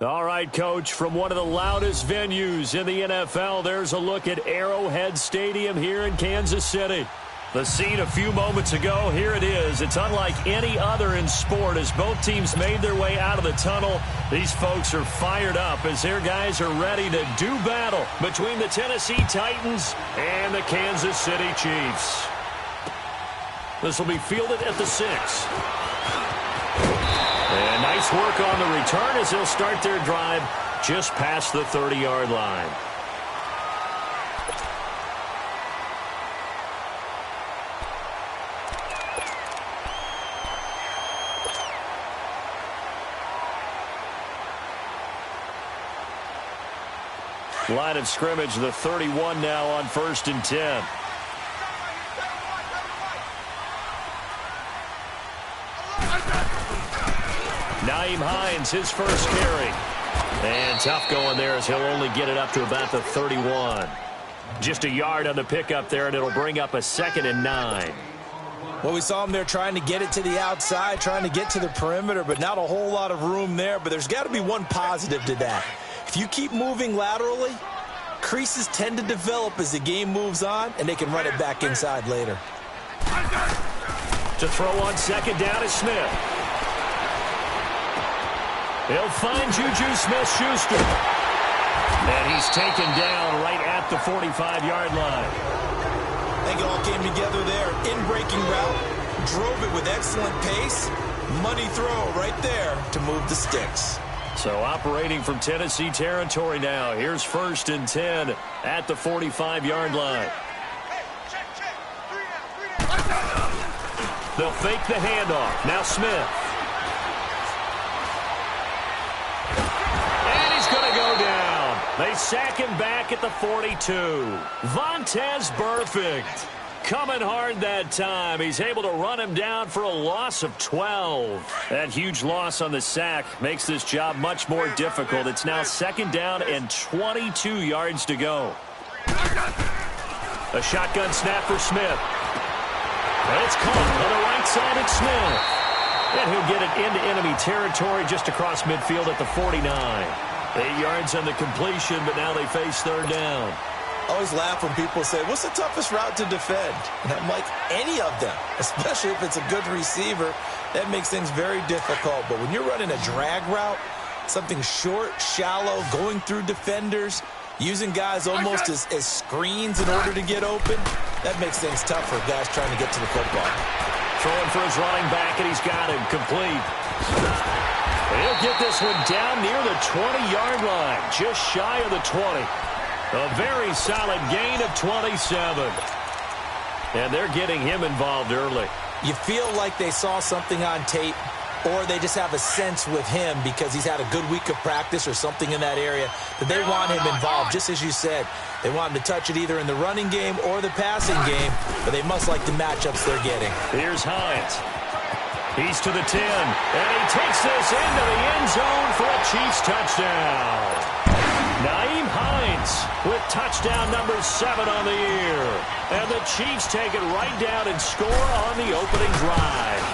All right, Coach, from one of the loudest venues in the NFL, there's a look at Arrowhead Stadium here in Kansas City. The scene a few moments ago, here it is. It's unlike any other in sport as both teams made their way out of the tunnel. These folks are fired up as their guys are ready to do battle between the Tennessee Titans and the Kansas City Chiefs. This will be fielded at the 6. And nice work on the return as they'll start their drive just past the 30-yard line. Line of scrimmage, the 31 now on 1st and 10. Nyheim Hines, his first carry. And tough going there as he'll only get it up to about the 31. Just a yard on the pickup there, and it'll bring up a 2nd and 9. Well, we saw him there trying to get it to the outside, trying to get to the perimeter, but not a whole lot of room there. But there's got to be one positive to that. If you keep moving laterally, creases tend to develop as the game moves on, and they can run it back inside later. To throw on 2nd down is Smith. He'll find Juju Smith-Schuster. And he's taken down right at the 45-yard line. I think it all came together there. In-breaking route, drove it with excellent pace. Money throw right there to move the sticks. So operating from Tennessee territory now. Here's 1st and 10 at the 45-yard line. They'll fake the handoff. Now Smith. And he's going to go down. They sack him back at the 42. Vontaze Burfict coming hard that time. He's able to run him down for a loss of 12. That huge loss on the sack makes this job much more difficult. It's now 2nd down and 22 yards to go. A shotgun snap for Smith. It's caught on the right side at Smith. And he'll get it into enemy territory just across midfield at the 49. 8 yards on the completion, but now they face 3rd down. I always laugh when people say, what's the toughest route to defend? And I'm like, any of them, especially if it's a good receiver. That makes things very difficult. But when you're running a drag route, something short, shallow, going through defenders, using guys almost as screens in order to get open, that makes things tough for guys trying to get to the football. Throwing for his running back, and he's got him complete. He'll get this one down near the 20-yard line, just shy of the 20. A very solid gain of 27. And they're getting him involved early. You feel like they saw something on tape, or they just have a sense with him because he's had a good week of practice or something in that area that they want him involved. Just as you said, they want him to touch it either in the running game or the passing game, but they must like the matchups they're getting. Here's Hines. He's to the 10, and he takes this into the end zone for a Chiefs touchdown. Nyheim Hines with touchdown number 7 on the year. And the Chiefs take it right down and score on the opening drive.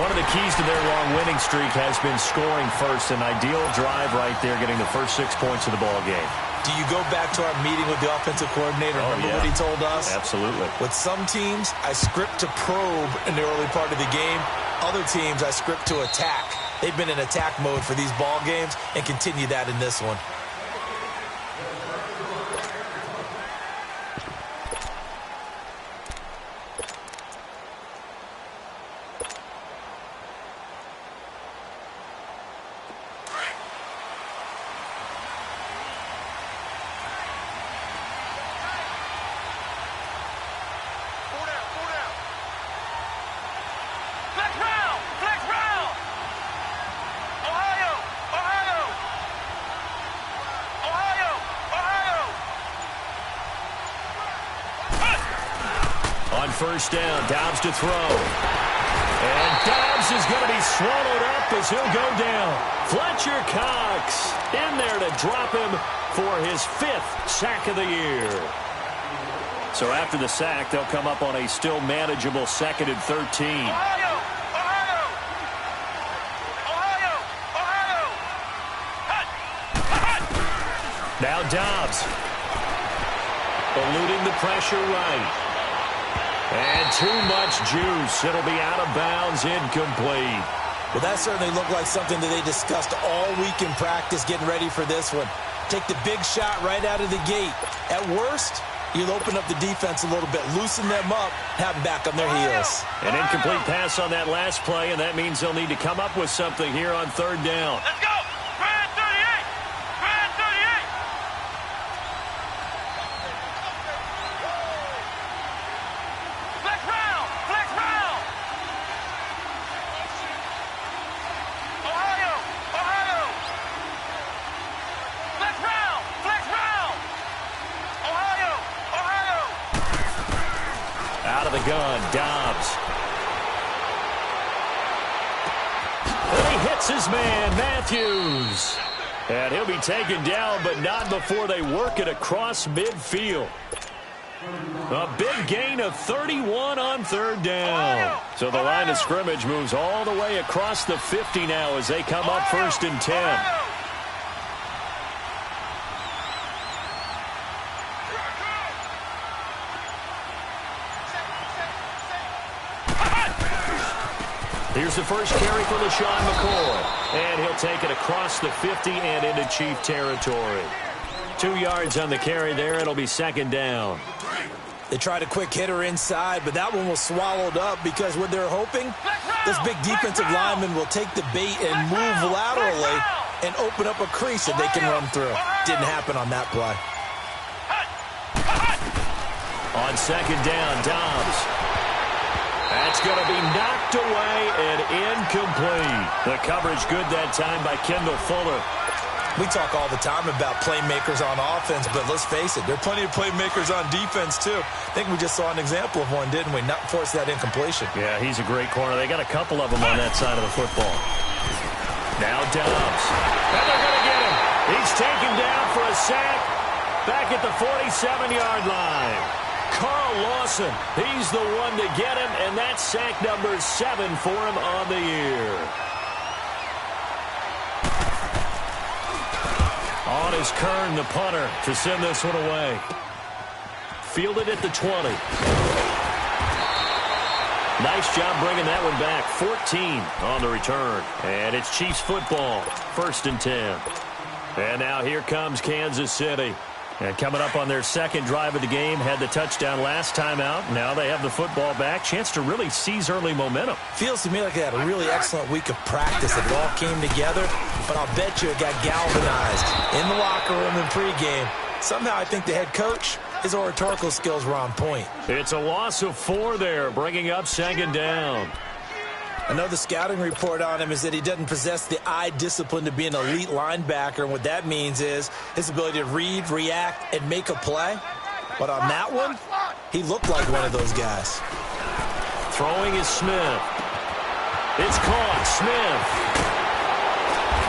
One of the keys to their long winning streak has been scoring first. An ideal drive right there, getting the first 6 points of the ball game. Do you go back to our meeting with the offensive coordinator? Remember what he told us? Absolutely. With some teams, I script to probe in the early part of the game. Other teams, I script to attack. They've been in attack mode for these ball games and continue that in this one. First down, Dobbs to throw. And Dobbs is going to be swallowed up as he'll go down. Fletcher Cox in there to drop him for his 5th sack of the year. So after the sack, they'll come up on a still manageable 2nd and 13. Dobbs. Eluding the pressure right. And too much juice. It'll be out of bounds, incomplete. Well, that certainly looked like something that they discussed all week in practice getting ready for this one. Take the big shot right out of the gate. At worst, you'll open up the defense a little bit, loosen them up, have them back on their heels. An incomplete pass on that last play, and that means they'll need to come up with something here on third down. Let's go! Brad 38! Brad 38! Flex round! Flex round! Ohio! Ohio! Flex round! Flex round! Ohio! Ohio! Out of the gun, Dobbs. And he hits his man, Matthews. And he'll be taken down, but not before they work it across midfield. A big gain of 31 on third down. So the line of scrimmage moves all the way across the 50 now as they come up 1st and 10. Here's the first carry for LaShawn McCoy. And he'll take it across the 50 and into Chief territory. 2 yards on the carry there. It'll be 2nd down. They tried a quick hitter inside, but that one was swallowed up because what they're hoping, this big defensive lineman will take the bait and move laterally and open up a crease that they can run through. Didn't happen on that play. On 2nd down, Dobbs. That's going to be knocked away and incomplete. The coverage good that time by Kendall Fuller. We talk all the time about playmakers on offense, but let's face it, there are plenty of playmakers on defense, too. I think we just saw an example of one, didn't we? Not force that incompletion. Yeah, he's a great corner. They got a couple of them on that side of the football. Now Dobbs. And they're going to get him. He's taken down for a sack back at the 47-yard line. Carl Lawson, he's the one to get him, and that's sack number 7 for him on the year. On is Kern, the punter, to send this one away. Fielded at the 20. Nice job bringing that one back. 14 on the return. And it's Chiefs football, 1st and 10. And now here comes Kansas City. And coming up on their second drive of the game, had the touchdown last time out. Now they have the football back. Chance to really seize early momentum. Feels to me like they had a really excellent week of practice. It all came together, but I'll bet you it got galvanized in the locker room in pregame. Somehow I think the head coach, his oratorical skills were on point. It's a loss of 4 there, bringing up 2nd down. I know the scouting report on him is that he doesn't possess the eye discipline to be an elite linebacker, and what that means is his ability to read, react, and make a play. But on that one, he looked like one of those guys. Throwing is Smith. It's caught. Smith.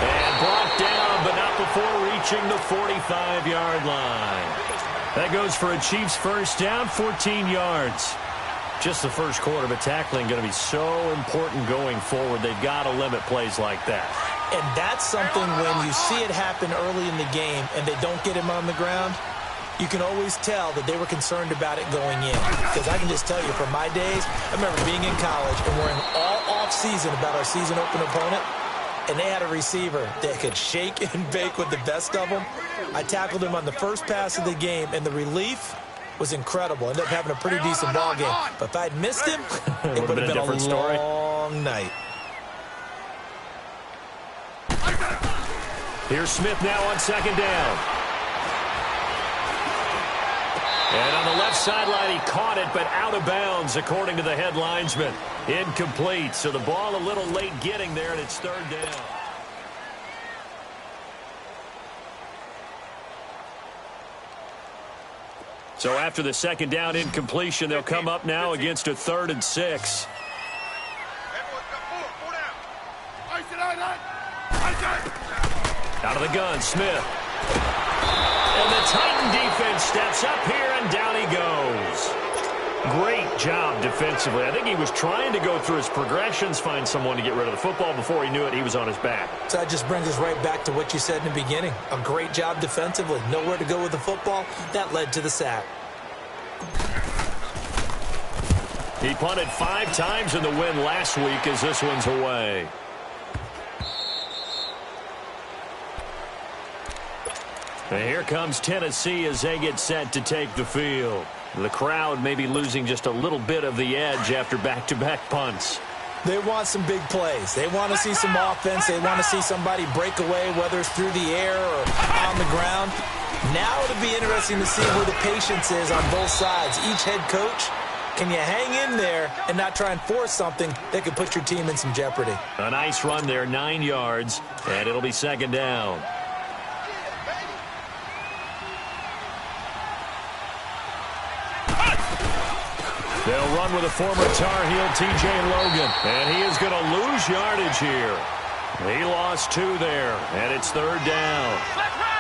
And brought down, but not before reaching the 45-yard line. That goes for a Chiefs first down, 14 yards. Just the first quarter, but tackling going to be so important going forward. They've got to limit plays like that. And that's something when you see it happen early in the game and they don't get him on the ground, you can always tell that they were concerned about it going in. Because I can just tell you from my days, I remember being in college and worrying all off-season about our season open opponent, and they had a receiver that could shake and bake with the best of them. I tackled him on the first pass of the game, and the relief was incredible. Ended up having a pretty decent ball game. But if I'd missed him, it would have been a different story. Long night. Here's Smith now on 2nd down. And on the left sideline, he caught it, but out of bounds, according to the head linesman. Incomplete. So the ball a little late getting there, and it's 3rd down. So after the 2nd down incompletion, they'll come up now against a 3rd and 6. Out of the gun, Smith. And the Titan defense steps up here, and down he goes. Great job defensively. I think he was trying to go through his progressions, find someone to get rid of the football. Before he knew it, he was on his back. So that just brings us right back to what you said in the beginning. A great job defensively. Nowhere to go with the football. That led to the sack. He punted 5 times in the win last week as this one's away. And here comes Tennessee as they get set to take the field. The crowd may be losing just a little bit of the edge after back-to-back punts. They want some big plays. They want to see some offense. They want to see somebody break away, whether it's through the air or on the ground. Now it'll be interesting to see where the patience is on both sides. Each head coach, can you hang in there and not try and force something that could put your team in some jeopardy? A nice run there, 9 yards, and it'll be second down. They'll run with a former Tar Heel, T.J. Logan, and he is going to lose yardage here. He lost 2 there, and it's third down.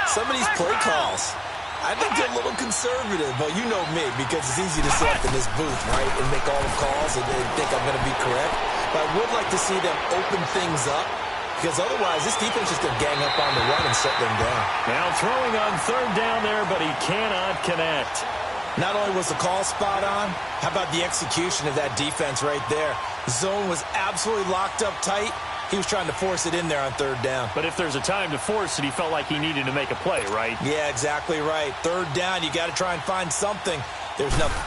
Some of these play calls, I think they're a little conservative, but you know me, because it's easy to sit up in this booth, right, and make all the calls and think I'm going to be correct. But I would like to see them open things up, because otherwise this defense is going to gang up on the run and shut them down. Now throwing on third down there, but he cannot connect. Not only was the call spot on, how about the execution of that defense right there? Zone was absolutely locked up tight. He was trying to force it in there on third down. But if there's a time to force it, he felt like he needed to make a play, right? Yeah, exactly right. Third down, you got to try and find something. There's nothing.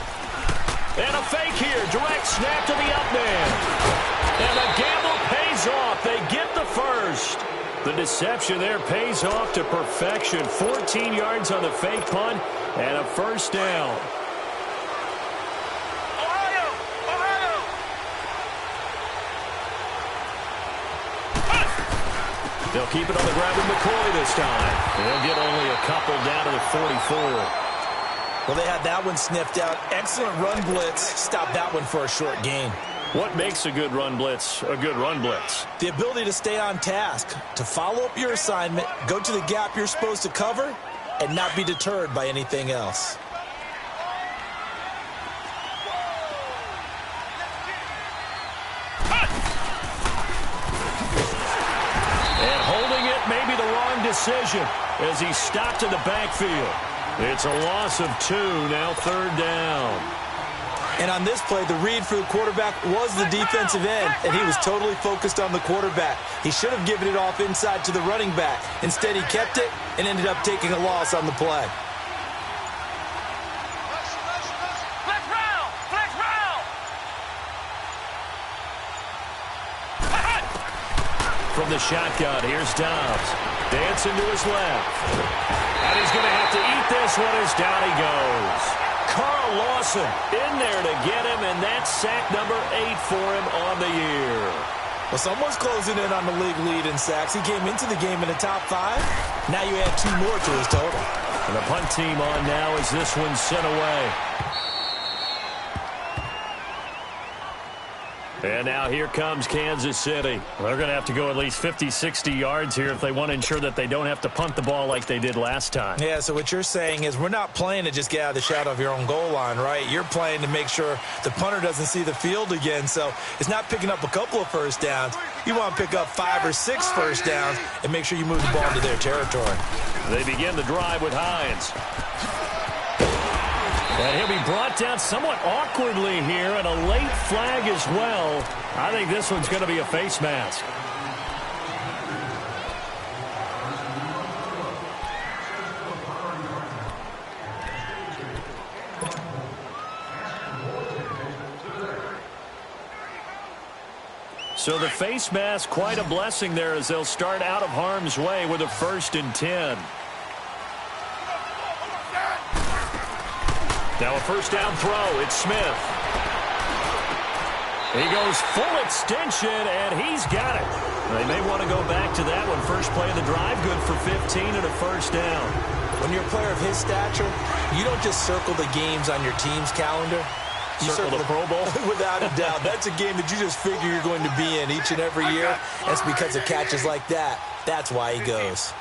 And a fake here. Direct snap to the up man. And the gamble pays off. They get the first. The deception there pays off to perfection. 14 yards on the fake punt and a first down. Ohio! Ohio! They'll keep it on the ground with McCoy this time. They'll get only a couple down to the 44. Well, they had that one sniffed out. Excellent run blitz. Stopped that one for a short gain. What makes a good run blitz a good run blitz? The ability to stay on task, to follow up your assignment, go to the gap you're supposed to cover, and not be deterred by anything else. And holding it may be the wrong decision as he stopped in the backfield. It's a loss of 2, now third down. And on this play, the read for the quarterback was the defensive end, and he was totally focused on the quarterback. He should have given it off inside to the running back. Instead, he kept it and ended up taking a loss on the play. Flex round! Flex round! From the shotgun, here's Dobbs. Dancing to his left. And he's going to have to eat this one as down he goes. Carl Lawson in there to get him, and that's sack number 8 for him on the year. Well, someone's closing in on the league lead in sacks. He came into the game in the top 5. Now you add 2 more to his total. And the punt team on now as this one's sent away. And now here comes Kansas City. They're going to have to go at least 50, 60 yards here if they want to ensure that they don't have to punt the ball like they did last time. Yeah, so what you're saying is we're not playing to just get out of the shadow of your own goal line, right? You're playing to make sure the punter doesn't see the field again. So it's not picking up a couple of first downs. You want to pick up 5 or 6 first downs and make sure you move the ball into their territory. They begin the drive with Hines. And he'll be brought down somewhat awkwardly here, and a late flag as well. I think this one's going to be a face mask. So the face mask, quite a blessing there as they'll start out of harm's way with a 1st and 10. Now a first down throw. It's Smith. He goes full extension, and he's got it. They may want to go back to that one. First play of the drive, good for 15 and a first down. When you're a player of his stature, you don't just circle the games on your team's calendar. You circle the Pro Bowl? Without a doubt. That's a game that you just figure you're going to be in each and every year. That's because of catches like that. That's why he goes.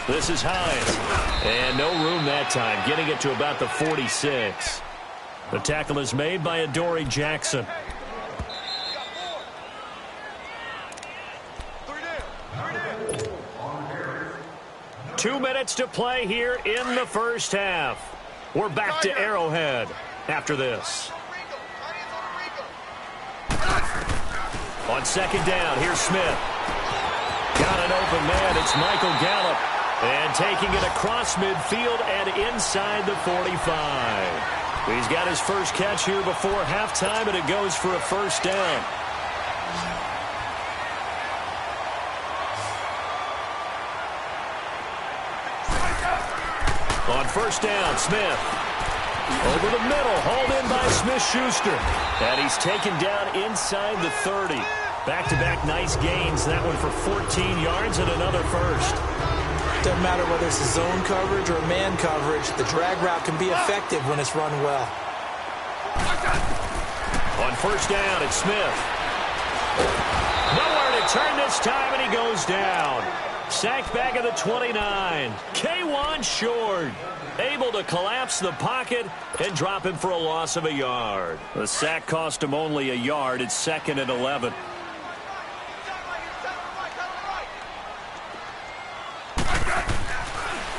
This is Hines. And no room that time, getting it to about the 46. The tackle is made by Adoree Jackson. 2 minutes to play here in the first half. We're back to Arrowhead after this. On second down, here's Smith. Got an open man. It's Michael Gallup. And taking it across midfield and inside the 45. He's got his first catch here before halftime, and it goes for a first down. On first down, Smith. Over the middle, hauled in by Smith-Schuster. And he's taken down inside the 30. Back-to-back nice gains. That one for 14 yards and another first. Doesn't matter whether it's a zone coverage or a man coverage. The drag route can be effective when it's run well. On first down, it's Smith. Nowhere to turn this time, and he goes down. Sacked back at the 29. K1 short. Able to collapse the pocket and drop him for a loss of a yard. The sack cost him only a yard. It's 2nd and 11.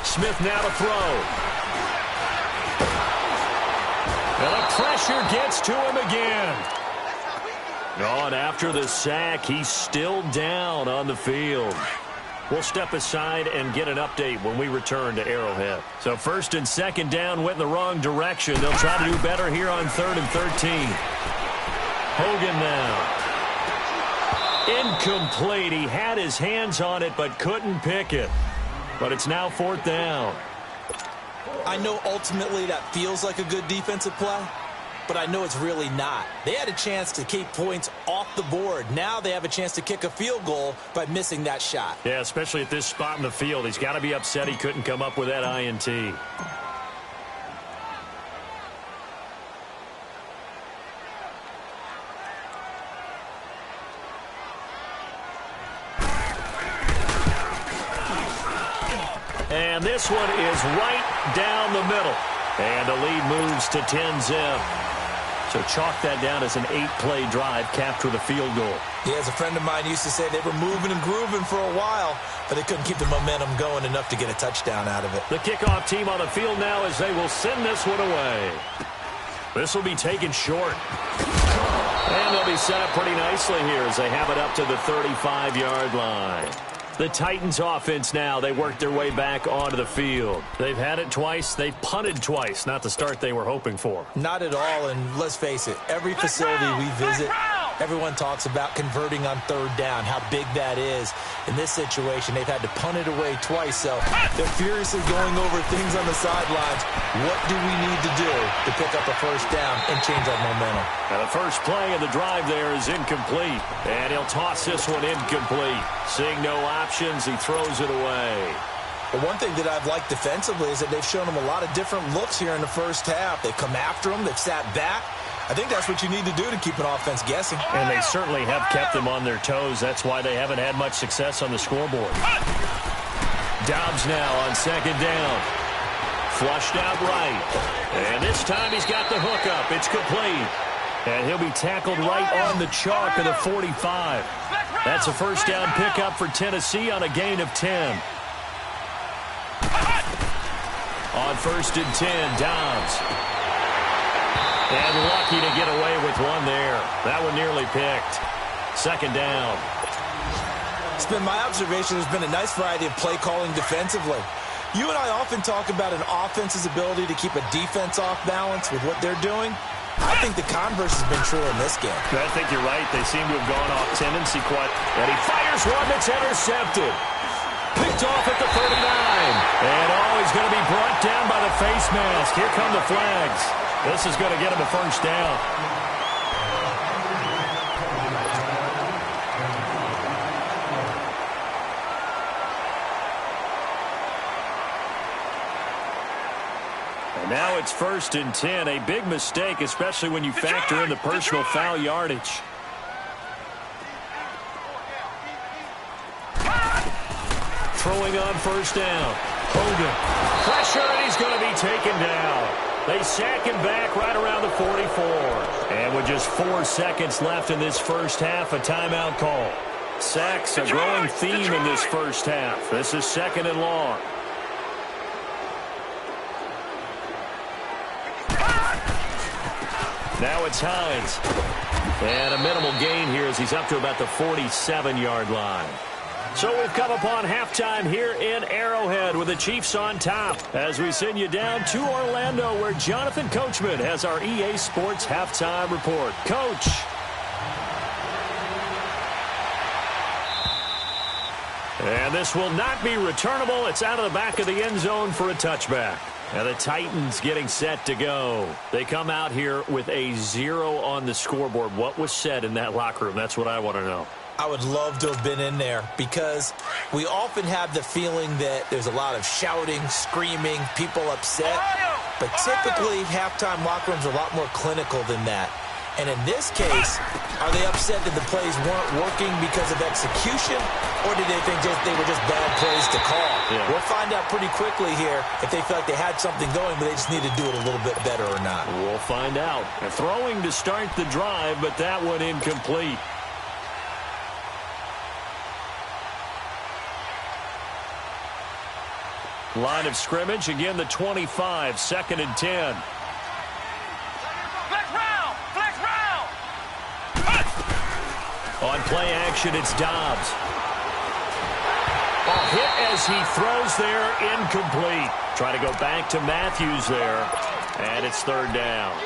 Smith now to throw. And the pressure gets to him again. On after the sack, he's still down on the field. We'll step aside and get an update when we return to Arrowhead. So first and second down went in the wrong direction. They'll try to do better here on 3rd and 13. Hogan now. Incomplete. He had his hands on it but couldn't pick it. But it's now 4th down. I know ultimately that feels like a good defensive play, but I know it's really not. They had a chance to keep points off the board. Now they have a chance to kick a field goal by missing that shot. Yeah, especially at this spot in the field. He's got to be upset he couldn't come up with that INT. And this one is right down the middle. And the lead moves to 10-zip. So chalk that down as an 8-play drive, capture the field goal. Yeah, as a friend of mine used to say, they were moving and grooving for a while, but they couldn't keep the momentum going enough to get a touchdown out of it. The kickoff team on the field now as they will send this one away. This will be taken short. And they'll be set up pretty nicely here as they have it up to the 35-yard line. The Titans offense now, they work their way back onto the field. They've had it twice. They've punted twice. Not the start they were hoping for. Not at all, and let's face it, every facility we visit, everyone talks about converting on 3rd down, how big that is. In this situation, they've had to punt it away twice, so they're furiously going over things on the sidelines. What do we need to do to pick up a first down and change our momentum? Now the first play of the drive there is incomplete, and he'll toss this one incomplete. Seeing no options, he throws it away. But one thing that I've liked defensively is that they've shown them a lot of different looks here in the first half. They've come after them. They've sat back. I think that's what you need to do to keep an offense guessing. And they certainly have kept them on their toes. That's why they haven't had much success on the scoreboard. Dobbs now on second down. Flushed out right. And this time he's got the hook up. It's complete. And he'll be tackled right on the chalk of the 45. That's a first down pickup for Tennessee on a gain of 10. On 1st and 10, Dobbs. And lucky to get away with one there. That one nearly picked. Second down. It's been my observation there's been a nice variety of play calling defensively. You and I often talk about an offense's ability to keep a defense off balance with what they're doing. I think the converse has been true in this game. I think you're right. They seem to have gone off tendency quite. And he fires one that's intercepted. Picked off at the 39. And he's going to be brought down by the face mask. Here come the flags. This is going to get him a first down. And now it's 1st and 10. A big mistake, especially when you factor in the personal foul yardage. Throwing on first down. Hogan. Pressure, and he's going to be taken down. They sack him back right around the 44. And with just 4 seconds left in this first half, a timeout call. Sacks, a growing theme in this first half. This is 2nd and long. Now it's Hines. And a minimal gain here as he's up to about the 47-yard line. So we've come upon halftime here in Arrowhead with the Chiefs on top as we send you down to Orlando where Jonathan Coachman has our EA Sports halftime report. Coach. And this will not be returnable. It's out of the back of the end zone for a touchback. And the Titans getting set to go. They come out here with a 0 on the scoreboard. What was said in that locker room? That's what I want to know. I would love to have been in there because we often have the feeling that there's a lot of shouting, screaming, people upset. But typically, halftime locker rooms are a lot more clinical than that. And in this case, are they upset that the plays weren't working because of execution, or did they think they were just bad plays to call? Yeah. We'll find out pretty quickly here if they feel like they had something going, but they just need to do it a little bit better or not. We'll find out. Throwing to start the drive, but that one incomplete. Line of scrimmage, again the 25, 2nd and 10. On play action, it's Dobbs. A hit as he throws there, incomplete. Try to go back to Matthews there, and it's 3rd down.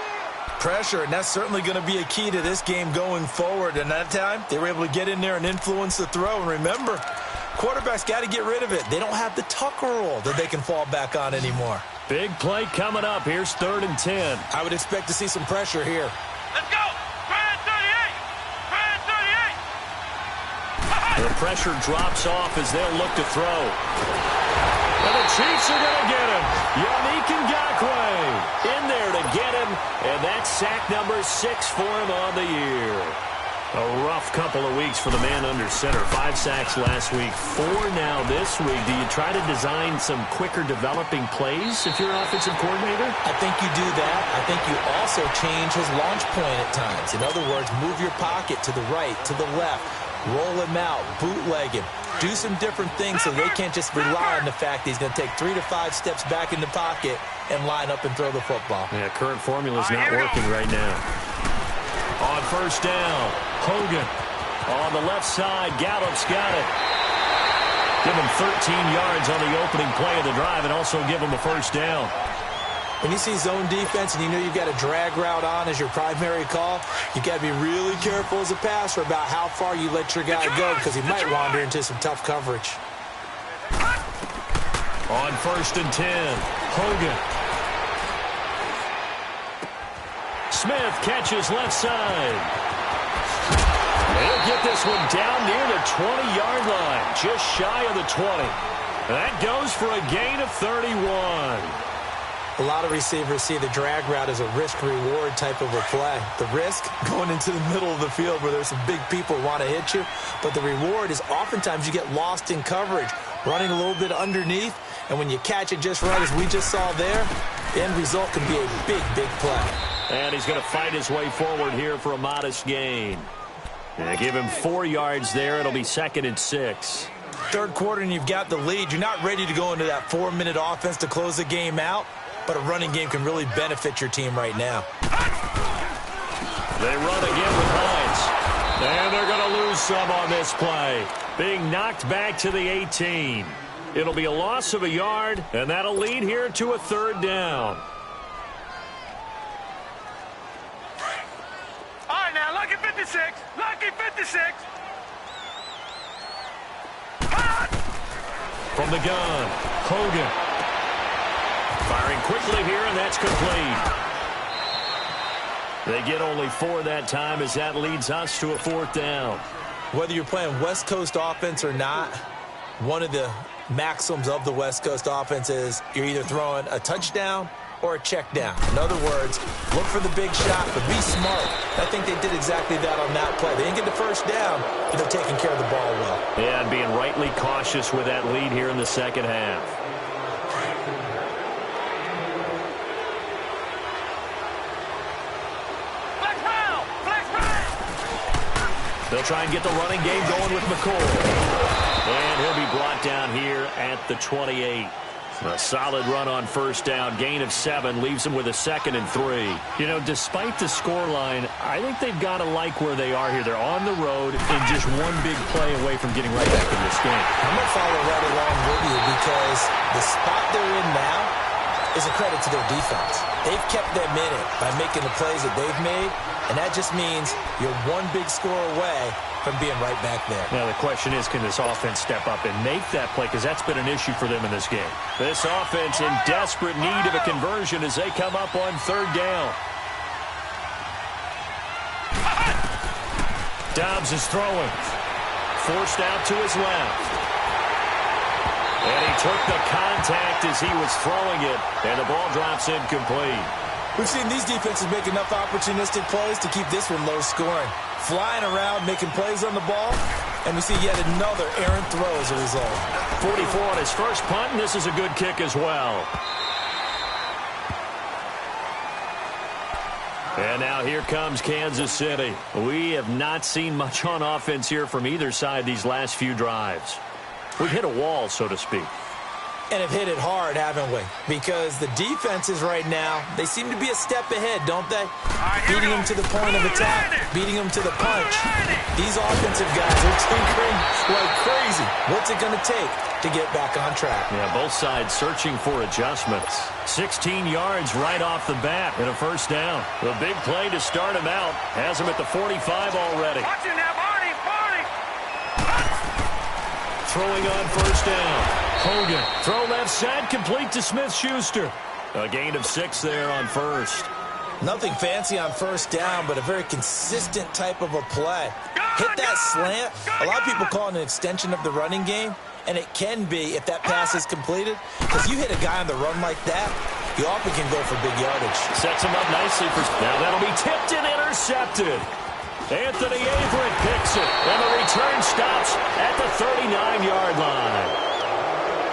Pressure, and that's certainly going to be a key to this game going forward. And that time, they were able to get in there and influence the throw. And remember, quarterbacks got to get rid of it. They don't have the Tucker rule that they can fall back on anymore. Big play coming up. Here's 3rd and 10. I would expect to see some pressure here. Let's go! Brand 38! Brand 38! The pressure drops off as they'll look to throw. And the Chiefs are going to get him. Yannick Ngakoue in there to get him. And that's sack number 6 for him on the year. A rough couple of weeks for the man under center. 5 sacks last week, 4 now this week. Do you try to design some quicker developing plays if you're an offensive coordinator? I think you do that. I think you also change his launch point at times. In other words, move your pocket to the right, to the left, roll him out, bootleg him. Do some different things so they can't just rely on the fact that he's going to take 3 to 5 steps back in the pocket and line up and throw the football. Yeah, current formula is not working right now. On 1st down, Hogan on the left side. Gallup's got it. Give him 13 yards on the opening play of the drive and also give him a 1st down. When you see zone defense and you know you've got a drag route on as your primary call, you've got to be really careful as a passer about how far you let your guy go because he might wander into some tough coverage. On 1st and 10, Hogan. Smith catches left side. They'll get this one down near the 20-yard line, just shy of the 20. That goes for a gain of 31. A lot of receivers see the drag route as a risk-reward type of a play. The risk, going into the middle of the field where there's some big people who want to hit you. But the reward is oftentimes you get lost in coverage, running a little bit underneath. And when you catch it just right, as we just saw there, the end result can be a big, big play. And he's going to fight his way forward here for a modest gain. And give him 4 yards there. It'll be 2nd and 6. 3rd quarter and you've got the lead. You're not ready to go into that 4-minute offense to close the game out. But a running game can really benefit your team right now. They run again with Hines. And they're going to lose some on this play. Being knocked back to the 18. It'll be a loss of a yard, and that'll lead here to a 3rd down. All right, now, lucky 56. Lucky 56. From the gun, Hogan. Firing quickly here, and that's complete. They get only 4 that time as that leads us to a 4th down. Whether you're playing West Coast offense or not, one of the maxims of the West Coast offense is you're either throwing a touchdown or a check down. In other words, look for the big shot, but be smart. I think they did exactly that on that play. They didn't get the 1st down, but they're taking care of the ball well. Yeah, and being rightly cautious with that lead here in the 2nd half. They'll try and get the running game going with McCoy. And he'll be brought down here at the 28. A solid run on first down. Gain of 7 leaves them with a 2nd and 3. You know, despite the scoreline, I think they've got to like where they are here. They're on the road and just one big play away from getting right back in this game. I'm going to follow right along with you because the spot they're in now is a credit to their defense. They've kept them in it by making the plays that they've made, and that just means you're one big score away from being right back there. Now, the question is, can this offense step up and make that play? Because that's been an issue for them in this game. This offense in desperate need of a conversion as they come up on 3rd down. Dobbs is throwing. Forced out to his left. And he took the contact as he was throwing it, and the ball drops incomplete. We've seen these defenses make enough opportunistic plays to keep this one low scoring. Flying around, making plays on the ball, and we see yet another errant throw as a result. 44 on his first punt, and this is a good kick as well. And now here comes Kansas City. We have not seen much on offense here from either side these last few drives. We've hit a wall, so to speak. And have hit it hard, haven't we? Because the defenses right now, they seem to be a step ahead, don't they? Beating them to the point of attack, beating them to the punch. These offensive guys are tinkering like crazy. What's it going to take to get back on track? Yeah, both sides searching for adjustments. 16 yards right off the bat and a first down. The big play to start him out has him at the 45 already. Watch it now, Barney, Barney. Throwing on first down. Hogan, throw left side, complete to Smith-Schuster. A gain of 6 there on first. Nothing fancy on first down, but a very consistent type of a play. Hit that slant. A lot of people call it an extension of the running game, and it can be if that pass is completed. Because you hit a guy on the run like that, you often can go for big yardage. Sets him up nicely for... Now that'll be tipped and intercepted. Anthony Averett picks it, and the return stops at the 39-yard line.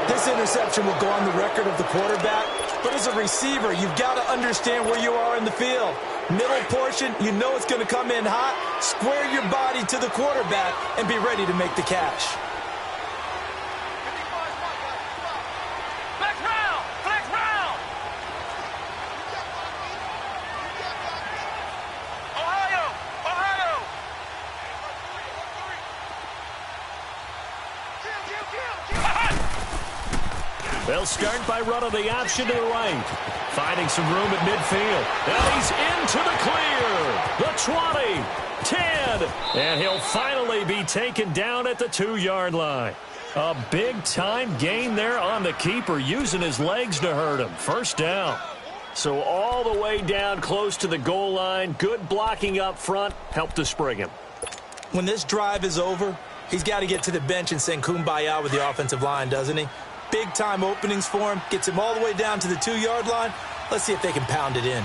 This interception will go on the record of the quarterback, but as a receiver, you've got to understand where you are in the field. Middle portion, you know it's going to come in hot. Square your body to the quarterback and be ready to make the catch. Flex round, flex round. Ohio, Ohio. They'll start by running the option to the right. Finding some room at midfield. Now he's into the clear. The 20, 10. And he'll finally be taken down at the 2-yard line. A big-time gain there on the keeper, using his legs to hurt him. First down. So all the way down close to the goal line. Good blocking up front. Helped to spring him. When this drive is over, he's got to get to the bench and sing kumbaya with the offensive line, doesn't he? Big-time openings for him. Gets him all the way down to the 2-yard line. Let's see if they can pound it in.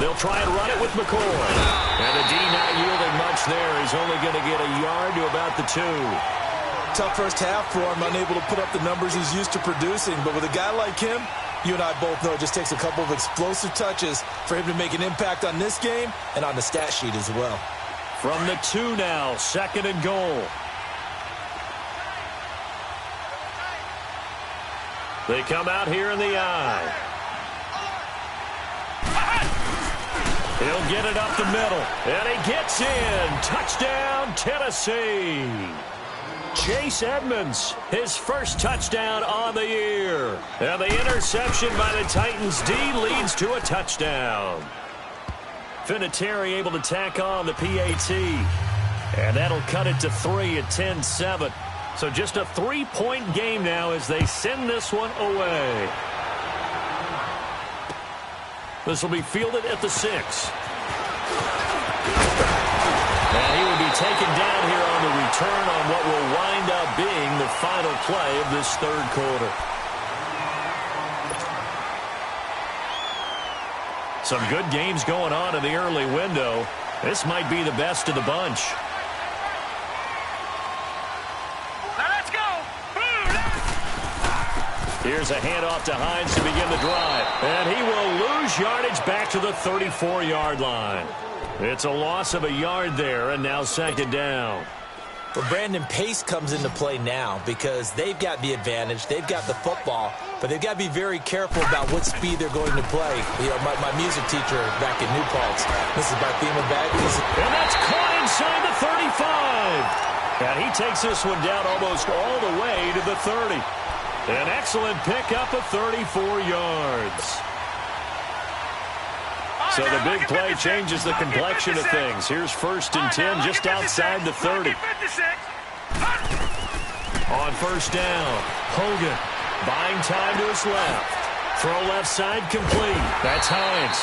They'll try and run it with McCoy. And the D not yielding much there. He's only going to get a yard to about the 2. Tough first half for him, unable to put up the numbers he's used to producing. But with a guy like him, you and I both know it just takes a couple of explosive touches for him to make an impact on this game and on the stat sheet as well. From the 2 now, 2nd and goal. They come out here in the I. He'll get it up the middle, and he gets in. Touchdown, Tennessee. Chase Edmonds, his first touchdown on the year. And the interception by the Titans D leads to a touchdown. Vinatieri able to tack on the PAT. And that'll cut it to 3 at 10-7. So just a 3-point game now as they send this one away. This will be fielded at the 6. And he will be taken down here on the return on what will wind up being the final play of this 3rd quarter. Some good games going on in the early window. This might be the best of the bunch. Here's a handoff to Hines to begin the drive. And he will lose yardage back to the 34-yard line. It's a loss of a yard there, and now second down. But Brandon, pace comes into play now because they've got the advantage. They've got the football, but they've got to be very careful about what speed they're going to play. You know, my music teacher back in New Paltz, this is Barthema Bagley's. And that's caught inside the 35. And he takes this one down almost all the way to the 30. An excellent pickup of 34 yards. So the big play changes the complexion of things. Here's 1st and 10 just outside the 30. On first down, Hogan buying time to his left. Throw left side complete. That's Hines.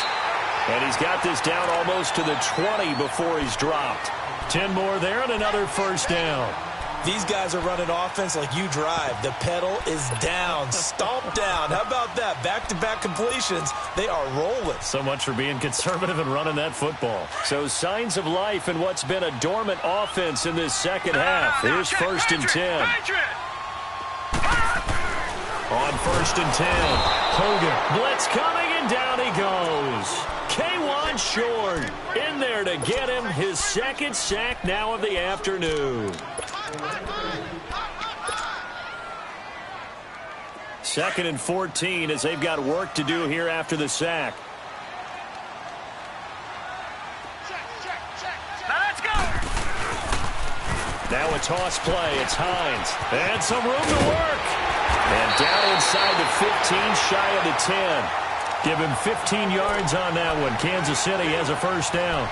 And he's got this down almost to the 20 before he's dropped. 10 more there and another first down. These guys are running offense like you drive. The pedal is down, stomp down. How about that? Back-to-back completions. They are rolling. So much for being conservative and running that football. So signs of life in what's been a dormant offense in this second half. Here's 1st and 10. On 1st and 10, Hogan. Blitz coming, and down he goes. K1 short in there to get him his second sack now of the afternoon. 2nd and 14 as they've got work to do here after the sack. Now let's go. Now a toss play. It's Hines. And some room to work. And down inside the 15, shy of the 10. Give him 15 yards on that one. Kansas City has a first down.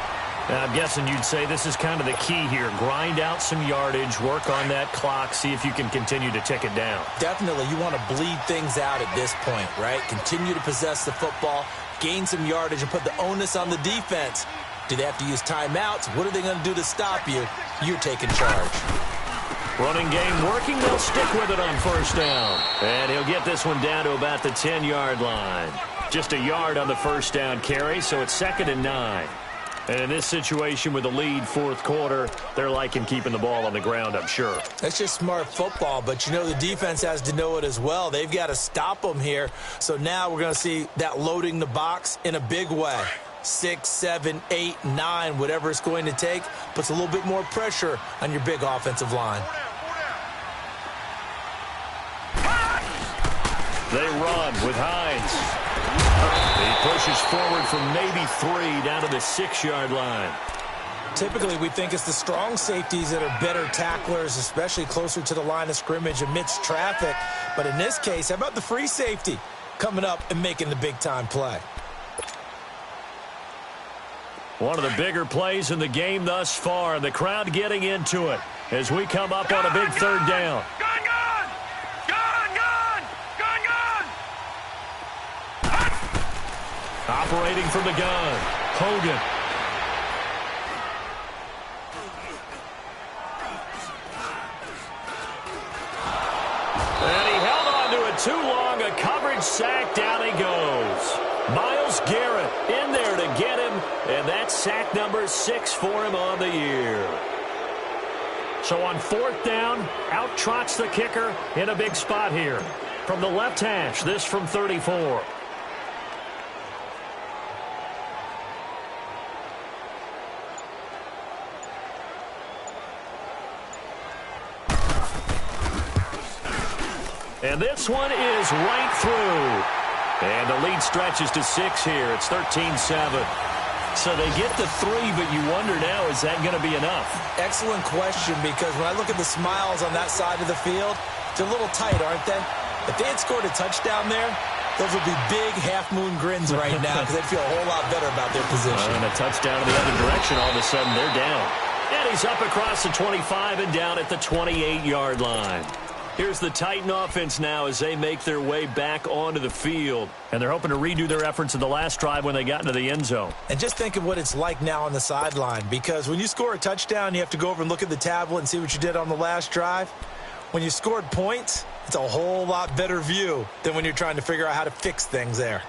Now, I'm guessing you'd say this is kind of the key here. Grind out some yardage, work on that clock, see if you can continue to tick it down. Definitely, you want to bleed things out at this point, right? Continue to possess the football, gain some yardage, and put the onus on the defense. Do they have to use timeouts? What are they going to do to stop you? You're taking charge. Running game working. They'll stick with it on first down. And he'll get this one down to about the 10-yard line. Just a yard on the first down carry, so it's 2nd and 9. And in this situation with a lead fourth quarter, they're liking keeping the ball on the ground, I'm sure. That's just smart football, but you know the defense has to know it as well. They've got to stop them here. So now we're going to see that loading the box in a big way. 6, 7, 8, 9, whatever it's going to take, puts a little bit more pressure on your big offensive line. They run with Hines. He pushes forward from maybe 3 down to the 6-yard line. Typically, we think it's the strong safeties that are better tacklers, especially closer to the line of scrimmage amidst traffic. But in this case, how about the free safety coming up and making the big-time play? One of the bigger plays in the game thus far. The crowd getting into it as we come up on a big third down. Operating from the gun, Hogan. And he held on to it too long. A coverage sack. Down he goes. Myles Garrett in there to get him. And that's sack number 6 for him on the year. So on 4th down, out trots the kicker in a big spot here. From the left hash, this from 34. And this one is right through. And the lead stretches to 6 here. It's 13-7. So they get the 3, but you wonder now, is that going to be enough? Excellent question, because when I look at the smiles on that side of the field, they're a little tight, aren't they? If they had scored a touchdown there, those would be big half-moon grins right now because they'd feel a whole lot better about their position. And a touchdown in the other direction, all of a sudden they're down. And he's up across the 25 and down at the 28-yard line. Here's the Titan offense now as they make their way back onto the field. And they're hoping to redo their efforts in the last drive when they got into the end zone. And just think of what it's like now on the sideline, because when you score a touchdown, you have to go over and look at the tablet and see what you did on the last drive. When you scored points, it's a whole lot better view than when you're trying to figure out how to fix things there.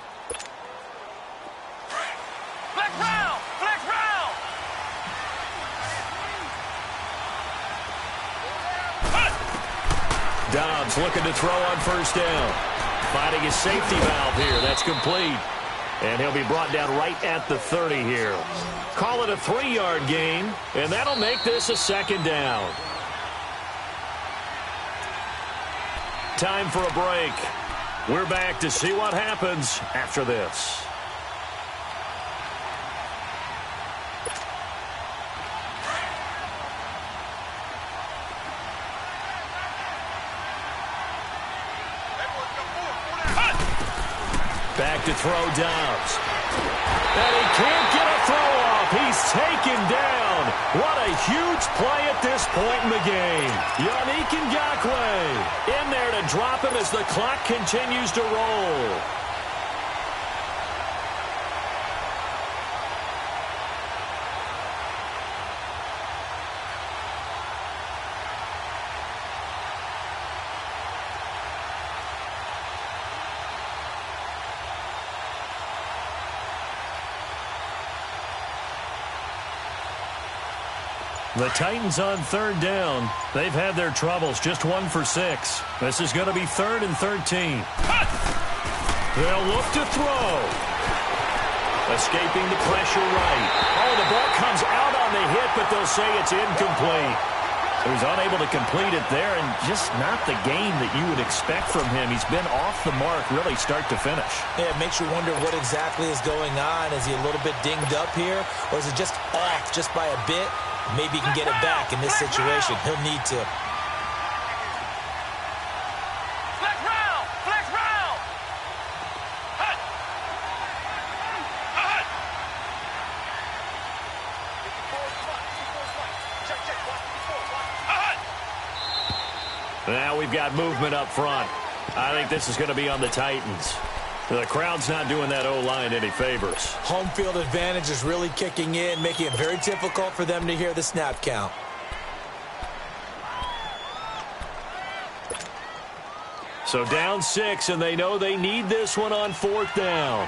Dobbs looking to throw on first down. finding his safety valve here. That's complete. And he'll be brought down right at the 30 here. Call it a 3-yard gain, and that'll make this a second down. Time for a break. We're back to see what happens after this. Back to throw Dobbs. And he can't get a throw off. He's taken down. What a huge play at this point in the game. Yannick Ngakoue in there to drop him as the clock continues to roll. The Titans on third down. They've had their troubles, just 1 for 6. This is going to be 3rd and 13. They'll look to throw. Escaping the pressure right. Oh, the ball comes out on the hit, but they'll say it's incomplete. He was unable to complete it there, and just not the game that you would expect from him. He's been off the mark, really start to finish. Yeah, it makes you wonder what exactly is going on. Is he a little bit dinged up here, or is it just off just by a bit? Maybe he can get it back in this situation. He'll need to. Flex round! Flex round! Hut! Hut! Now we've got movement up front. I think this is going to be on the Titans. The crowd's not doing that O-line any favors. Home field advantage is really kicking in, making it very difficult for them to hear the snap count. So down 6, and they know they need this one on 4th down.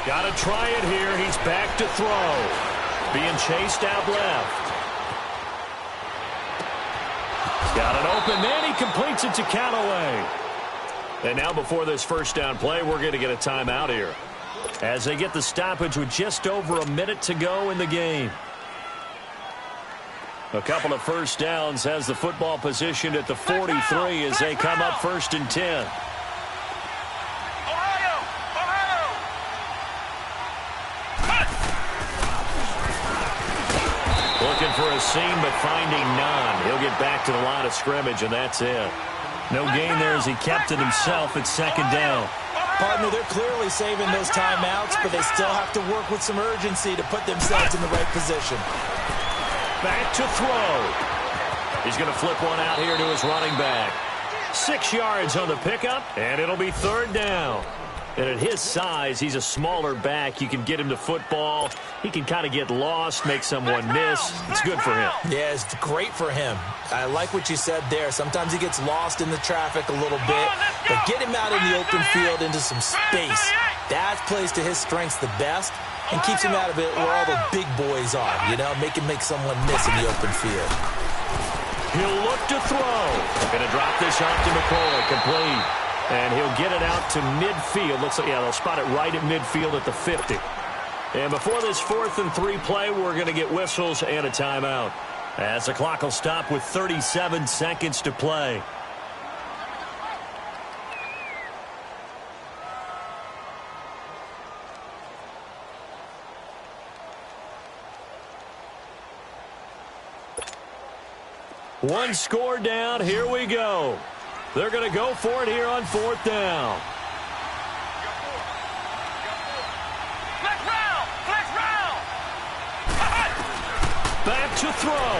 Got to try it here. He's back to throw. Being chased out left. Got it open. Then he completes it to Callaway. And now before this first down play, we're going to get a timeout here, as they get the stoppage with just over a minute to go in the game. A couple of first downs has the football positioned at the 43 as they come up 1st and 10. Looking for a seam, but finding none. He'll get back to the line of scrimmage, and that's it. No gain there as he kept it himself at 2nd down. Partner, they're clearly saving those timeouts, but they still have to work with some urgency to put themselves in the right position. Back to throw. He's going to flip one out here to his running back. 6 yards on the pickup, and it'll be 3rd down. And at his size, he's a smaller back. You can get him to football. He can kind of get lost, make someone miss. It's good for him. Yeah, it's great for him. I like what you said there. Sometimes he gets lost in the traffic a little bit, but get him out in the open field into some space. That plays to his strengths the best and keeps him out of it where all the big boys are, you know, make someone miss in the open field. He'll look to throw. Going to drop this off to McCoy, complete. And he'll get it out to midfield. Looks like, yeah, they'll spot it right at midfield at the 50. And before this 4th and 3 play, we're going to get whistles and a timeout, as the clock will stop with 37 seconds to play. One score down. Here we go. They're going to go for it here on 4th down. Flex round! Flex round! Back to throw.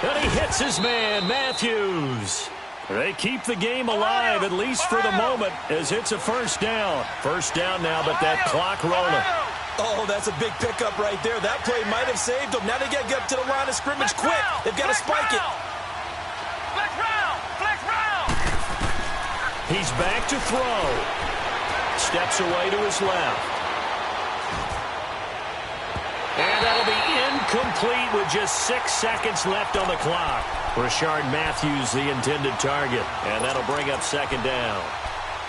And he hits his man, Matthews. They keep the game alive, at least for the moment, as it's a 1st down. 1st down now, but that clock rolling. Oh, that's a big pickup right there. That play might have saved them. Now they got to get up to the line of scrimmage quick. They've got to spike it. Flex round. Flex round. He's back to throw. Steps away to his left. And that'll be incomplete with just 6 seconds left on the clock. Rashard Matthews, the intended target. And that'll bring up second down.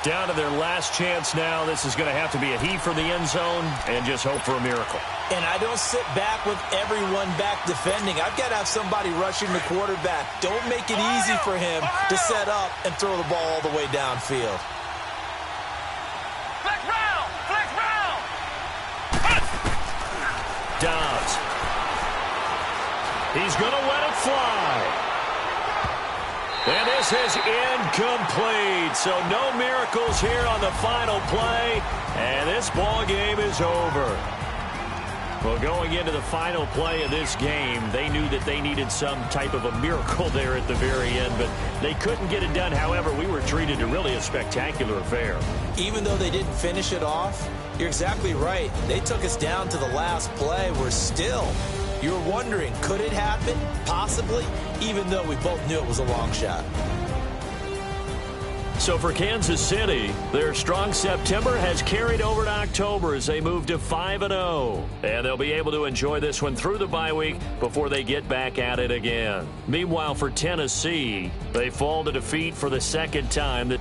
Down to their last chance now. This is going to have to be a heave for the end zone and just hope for a miracle. And I don't sit back with everyone back defending. I've got to have somebody rushing the quarterback. Don't make it easy for him to set up and throw the ball all the way downfield. Flex round. Flex round. Dobbs. He's going to let it fly. And this is incomplete. So no miracles here on the final play. And this ball game is over. Well, going into the final play of this game, they knew that they needed some type of a miracle there at the very end, but they couldn't get it done. However, we were treated to really a spectacular affair. Even though they didn't finish it off, you're exactly right. They took us down to the last play. We're still, you're wondering, could it happen? Possibly, even though we both knew it was a long shot. So for Kansas City, their strong September has carried over to October as they move to 5-0. And they'll be able to enjoy this one through the bye week before they get back at it again. Meanwhile, for Tennessee, they fall to defeat for the second time.